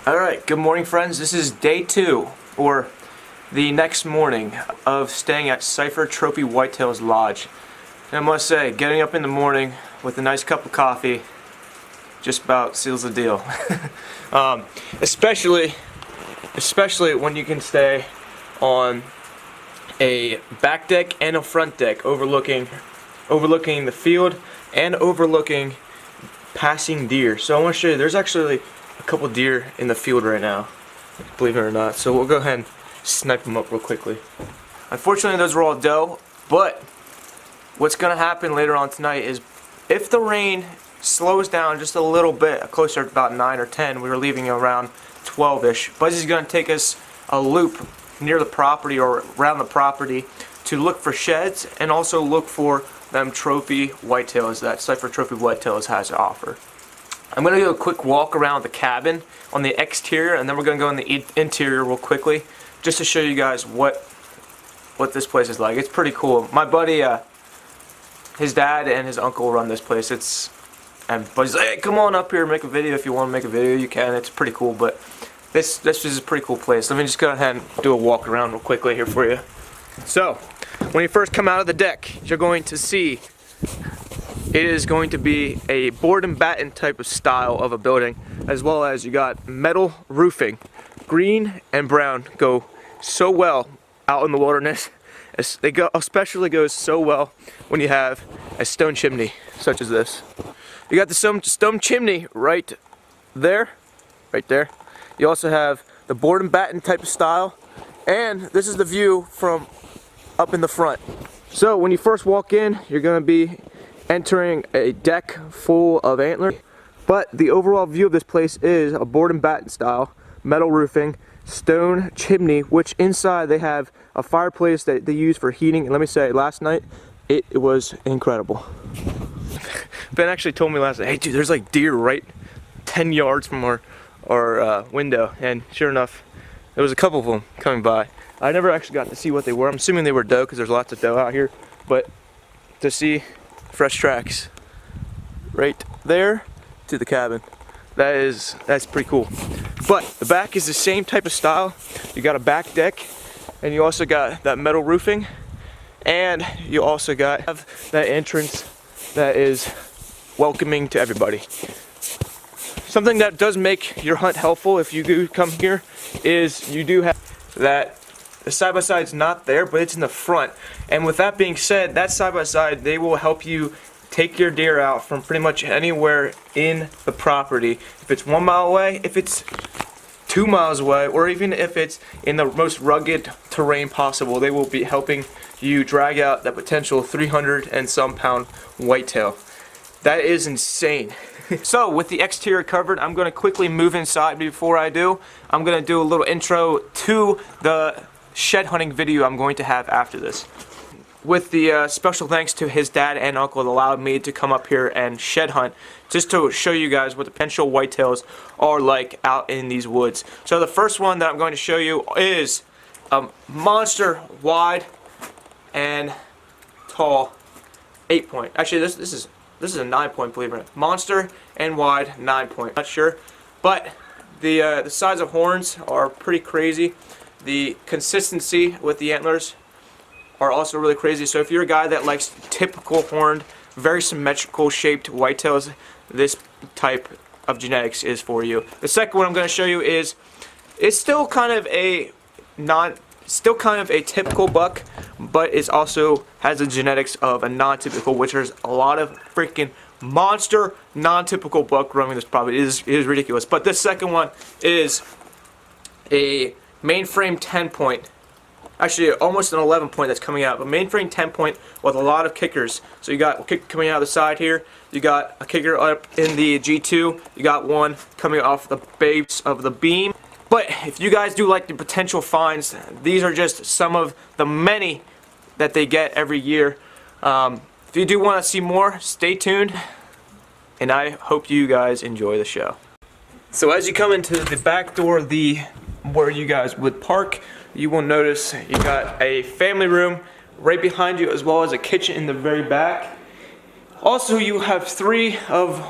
Alright, good morning friends. This is day 2, or the next morning, of staying at Cypher Trophy Whitetails Lodge. And I must say, getting up in the morning with a nice cup of coffee just about seals the deal. Especially when you can stay on a back deck and a front deck overlooking the field and overlooking passing deer. So I want to show you, there's actually a couple deer in the field right now, believe it or not. So we'll go ahead and snipe them up real quickly. Unfortunately, those were all doe, but what's going to happen later on tonight is if the rain slows down just a little bit, closer to about 9 or 10, we were leaving around 12-ish. Buzzy's going to take us a loop near the property or around the property to look for sheds and also look for them trophy whitetails that Cypher Trophy Whitetails has to offer. I'm going to do a quick walk around the cabin on the exterior, and then we're going to go in the interior real quickly just to show you guys what this place is like. It's pretty cool. My buddy, his dad and his uncle run this place. And Buddy's like, hey, come on up here and make a video. If you want to make a video, you can. It's pretty cool, but this is a pretty cool place. Let me just go ahead and do a walk around real quickly here for you. So, when you first come out of the deck, you're going to see it is going to be a board and batten type of style of a building, as well as you got metal roofing. Green and brown go so well out in the wilderness. Especially goes so well when you have a stone chimney such as this. You got the stone chimney right there. You also have the board and batten type of style, and this is the view from up in the front. So when you first walk in, you're going to be entering a deck full of antlers, but the overall view of this place is a board and batten style, metal roofing, stone chimney, which inside they have a fireplace that they use for heating. And let me say, last night it was incredible. Ben actually told me last night, hey dude, there's like deer right 10 yards from our window, and sure enough there was a couple of them coming by. I never actually got to see what they were. I'm assuming they were doe because there's lots of doe out here, but to see fresh tracks right there to the cabin, that's pretty cool. But the back is the same type of style. You got a back deck, and you also got that metal roofing, and you also got that entrance that is welcoming to everybody. Something that does make your hunt helpful if you do come here is you do have that the side-by-side's not there, but it's in the front. And with that being said, that side-by-side, they will help you take your deer out from pretty much anywhere in the property. If it's 1 mile away, if it's 2 miles away, or even if it's in the most rugged terrain possible, they will be helping you drag out that potential 300 and some pound whitetail. That is insane. So with the exterior covered, I'm going to quickly move inside. Before I do, I'm going to do a little intro to the shed hunting video I'm going to have after this. With the special thanks to his dad and uncle that allowed me to come up here and shed hunt, just to show you guys what the potential whitetails are like out in these woods. So the first one that I'm going to show you is a monster wide and tall 8-point. Actually, this is a 9-point, believe it or not. Monster and wide 9-point. Not sure, but the size of horns are pretty crazy. The consistency with the antlers are also really crazy. So if you're a guy that likes typical horned, very symmetrical shaped whitetails, this type of genetics is for you. The second one I'm going to show you is, it's still kind of a typical buck, but it also has the genetics of a non-typical, which there's a lot of freaking monster non-typical buck roaming this property. It is ridiculous. But this second one is a mainframe 10-point, actually almost an 11-point that's coming out, but mainframe 10-point with a lot of kickers. So you got a kicker coming out of the side here, you got a kicker up in the G2, you got one coming off the base of the beam. But if you guys do like the potential finds, these are just some of the many that they get every year. If you do want to see more, stay tuned, and I hope you guys enjoy the show. So as you come into the back door, where you guys would park, you will notice you got a family room right behind you, as well as a kitchen in the very back. Also, you have 3 of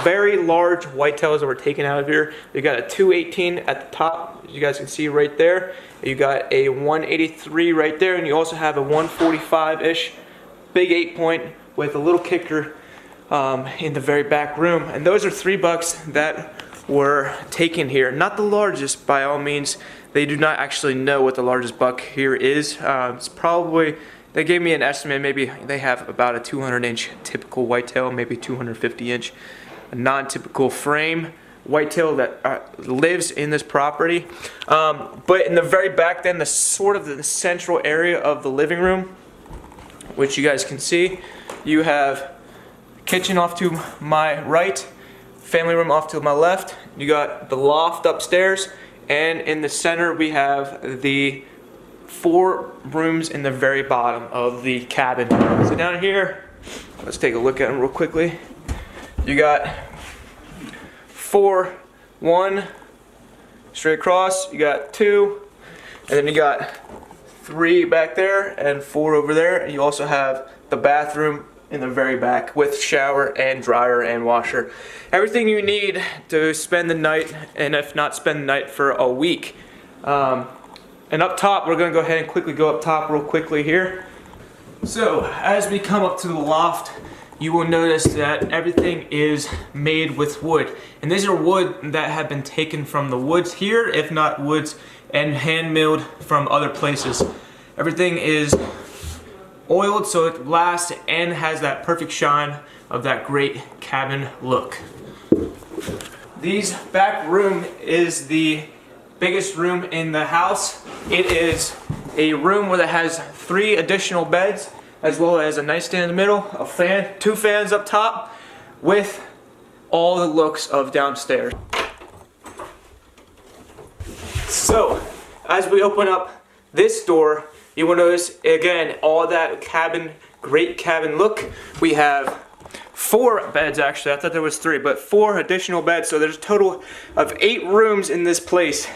very large whitetails that were taken out of here. You got a 218 at the top, as you guys can see right there. You got a 183 right there, and you also have a 145-ish big 8-point with a little kicker in the very back room. And those are 3 bucks that were taken here. Not the largest by all means. They do not actually know what the largest buck here is. It's probably, they gave me an estimate, maybe they have about a 200-inch typical whitetail, maybe 250-inch non-typical frame whitetail that lives in this property. But in the very back then, the sort of the central area of the living room, which you guys can see, you have kitchen off to my right, family room off to my left. You got the loft upstairs, and in the center we have the 4 rooms in the very bottom of the cabin. So down here, let's take a look at them real quickly. You got 4, 1 straight across, you got 2, and then you got 3 back there and 4 over there. And you also have the bathroom in the very back with shower and dryer and washer. Everything you need to spend the night, and if not spend the night, for a week. And up top, we're going to go ahead and quickly go up top real quickly here. So as we come up to the loft, you will notice that everything is made with wood. And these are wood that have been taken from the woods here, if not woods, and hand milled from other places. Everything is oiled so it lasts and has that perfect shine of that great cabin look. This back room is the biggest room in the house. It is a room where it has 3 additional beds, as well as a nightstand in the middle, a fan, 2 fans up top, with all the looks of downstairs. So, as we open up this door, you will notice again all that cabin, great cabin look. We have 4 beds actually. I thought there was 3, but 4 additional beds. So there's a total of 8 rooms in this place.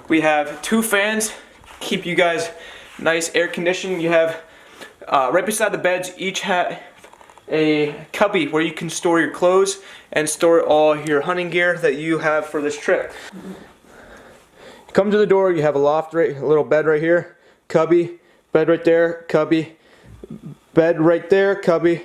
We have 2 fans, keep you guys nice air conditioned. You have right beside the beds, each have a cubby where you can store your clothes and store all your hunting gear that you have for this trip. Come to the door, you have a loft, a little bed right here, cubby, bed right there, cubby, bed right there, cubby,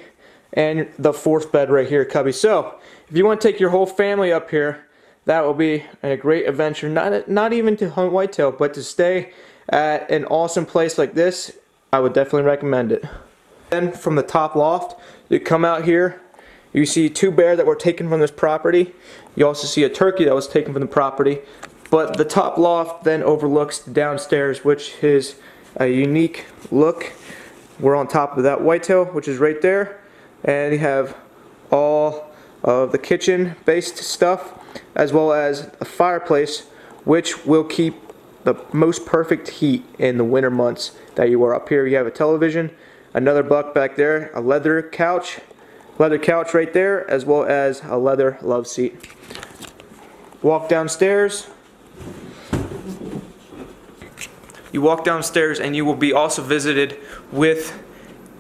and the 4th bed right here, cubby. So if you want to take your whole family up here, that will be a great adventure. Not even to hunt whitetail, but to stay at an awesome place like this. I would definitely recommend it. Then from the top loft, you come out here, you see 2 bear that were taken from this property. You also see a turkey that was taken from the property. But the top loft then overlooks the downstairs, which is a unique look. We're on top of that whitetail, which is right there, and you have all of the kitchen based stuff, as well as a fireplace, which will keep the most perfect heat in the winter months that you are up here. You have a television, another buck back there, a leather couch right there, as well as a leather love seat. Walk downstairs. You walk downstairs and you will be also visited with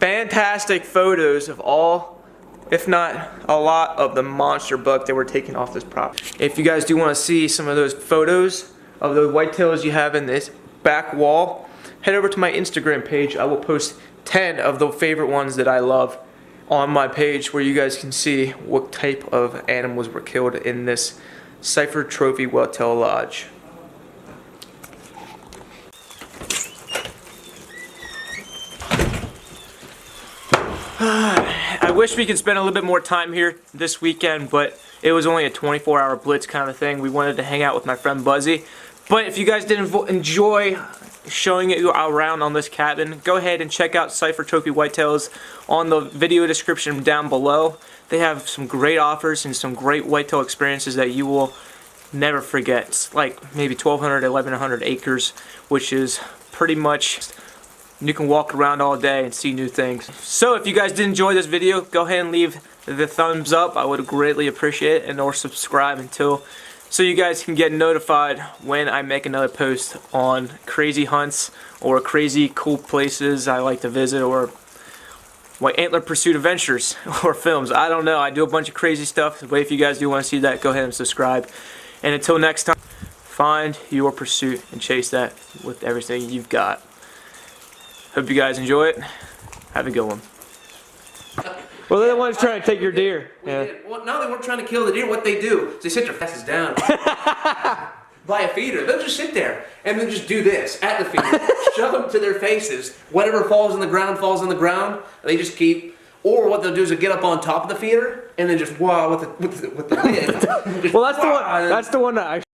fantastic photos of all, if not a lot, of the monster buck that were taken off this property. If you guys do want to see some of those photos of the whitetails you have in this back wall, head over to my Instagram page. I will post 10 of the favorite ones that I love on my page, where you guys can see what type of animals were killed in this Cypher Trophy Whitetail Lodge. I wish we could spend a little bit more time here this weekend, but it was only a 24-hour blitz kind of thing. We wanted to hang out with my friend Buzzy. But if you guys did enjoy showing you around on this cabin, go ahead and check out Cypher Trophy Whitetails on the video description down below. They have some great offers and some great whitetail experiences that you will never forget. It's like maybe 1,200 to 1,100 acres, which is pretty much, you can walk around all day and see new things. So if you guys did enjoy this video, go ahead and leave the thumbs up. I would greatly appreciate it, and or subscribe until so you guys can get notified when I make another post on crazy hunts or crazy cool places I like to visit, or what antler pursuit adventures or films. I don't know. I do a bunch of crazy stuff. But if you guys do want to see that, go ahead and subscribe. And until next time, find your pursuit and chase that with everything you've got. Hope you guys enjoy it. Have a good one. Well, they're the ones trying to take your deer. Yeah. Well, no, they weren't trying to kill the deer. What they do is they sit their asses down by a feeder. They'll just sit there and then just do this at the feeder, shove them to their faces. Whatever falls on the ground falls on the ground. They just keep. Or what they'll do is they'll get up on top of the feeder and then just wow with the lid. Well, that's the one. That's the one that I.